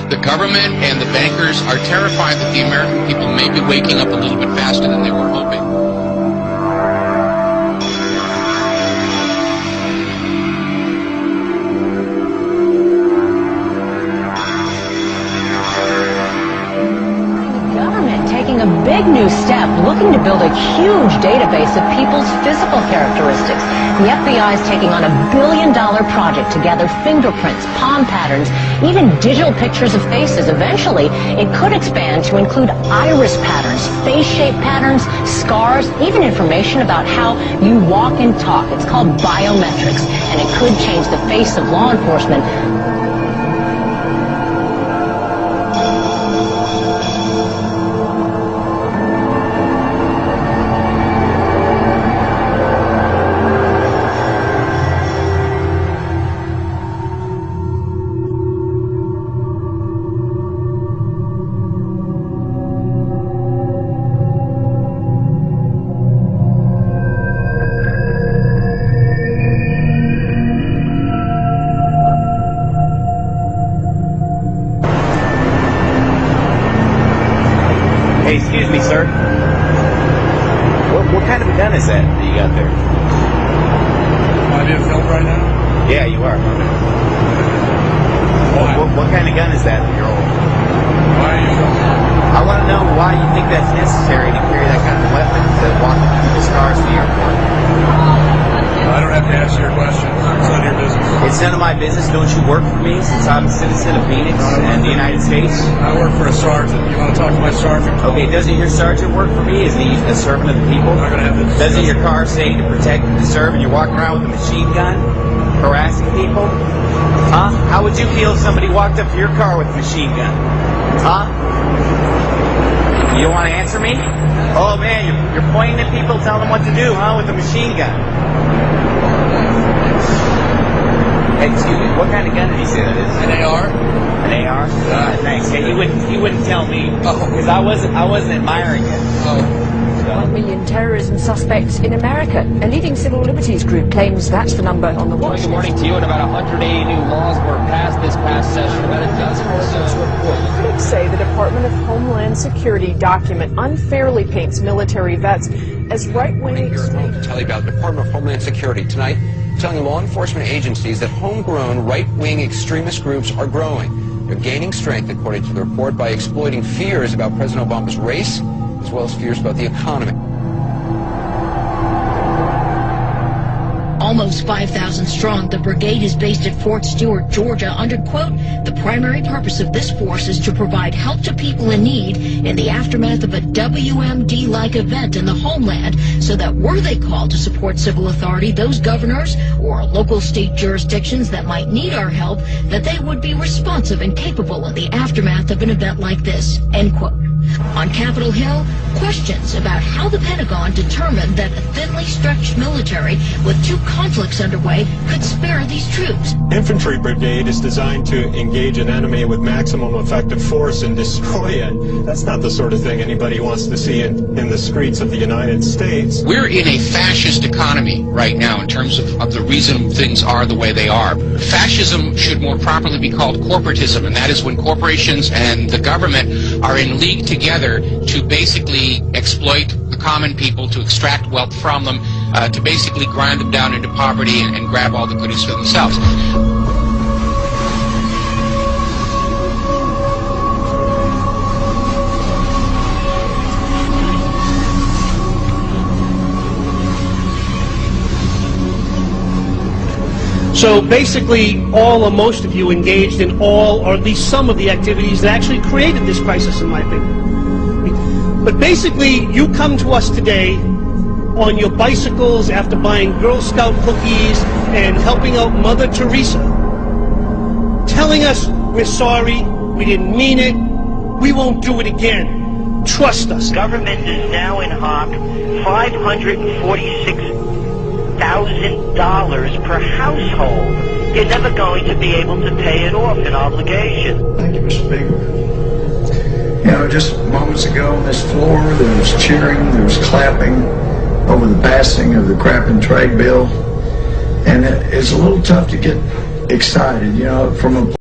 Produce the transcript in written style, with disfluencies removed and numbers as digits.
The government and the bankers are terrified that the American people may be waking up a little bit faster than they were hoping. Taking a big new step, looking to build a huge database of people's physical characteristics. The FBI is taking on $1 billion project to gather fingerprints, palm patterns, even digital pictures of faces. Eventually, it could expand to include iris patterns, face shape patterns, scars, even information about how you walk and talk. It's called biometrics, and it could change the face of law enforcement. Hey, excuse me, sir. What kind of a gun is that you got there? Am I being filmed right now? Yeah, you are. Why? What kind of gun is that you're holding? Why are you filming? I want to know why you think that's necessary to carry that kind of weapon to walk through people's cars to the airport. I don't have to answer your question. It's none of your business. It's none of my business. Don't you work for me since I'm a citizen of Phoenix and the United States? I work for a sergeant. You want to talk to my sergeant? Okay, doesn't your sergeant work for me? Isn't he a servant of the people? I'm not going to have this. Doesn't your car say to protect and to serve, and you're walking around with a machine gun, harassing people? Huh? How would you feel if somebody walked up to your car with a machine gun? Huh? You don't want to answer me? Oh man, you're pointing at people, telling them what to do, huh? With a machine gun. Hey, excuse me, what kind of gun did he say that is? An AR? An AR? Thanks. Hey, he wouldn't tell me because I wasn't admiring it. Oh. 1 million terrorism suspects in America. A leading civil liberties group claims that's the number on the watch Good morning to you. And about 180 new laws were passed this past session. About a dozen or so. Critics say the Department of Homeland Security document unfairly paints military vets as right-wing extremists. To tell you about the Department of Homeland Security tonight, telling law enforcement agencies that homegrown right-wing extremist groups are growing. They're gaining strength, according to the report, by exploiting fears about President Obama's race, as well as fears about the economy. Almost 5,000 strong, the brigade is based at Fort Stewart, Georgia, under, quote, the primary purpose of this force is to provide help to people in need in the aftermath of a WMD-like event in the homeland, so that were they called to support civil authority, those governors or local state jurisdictions that might need our help, that they would be responsive and capable in the aftermath of an event like this, end quote. On Capitol Hill, questions about how the Pentagon determined that a thinly stretched military with two conflicts underway could spare these troops. Infantry brigade is designed to engage an enemy with maximum effective force and destroy it. That's not the sort of thing anybody wants to see in the streets of the United States. We're in a fascist economy right now in terms of the reason things are the way they are. Fascism should more properly be called corporatism, and that is when corporations and the government are in league together to basically exploit the common people, to extract wealth from them, to basically grind them down into poverty and grab all the goodies for themselves. So basically, all or most of you engaged in all or at least some of the activities that actually created this crisis, in my opinion. But basically, you come to us today on your bicycles after buying Girl Scout cookies and helping out Mother Teresa, telling us we're sorry, we didn't mean it, we won't do it again. Trust us. Government is now in hock $546,000 per household. You're never going to be able to pay it off in obligation. Thank you, Mr. Speaker. You know, just moments ago on this floor, there was cheering, there was clapping over the passing of the Crap and Trade bill. And it's a little tough to get excited, you know, from a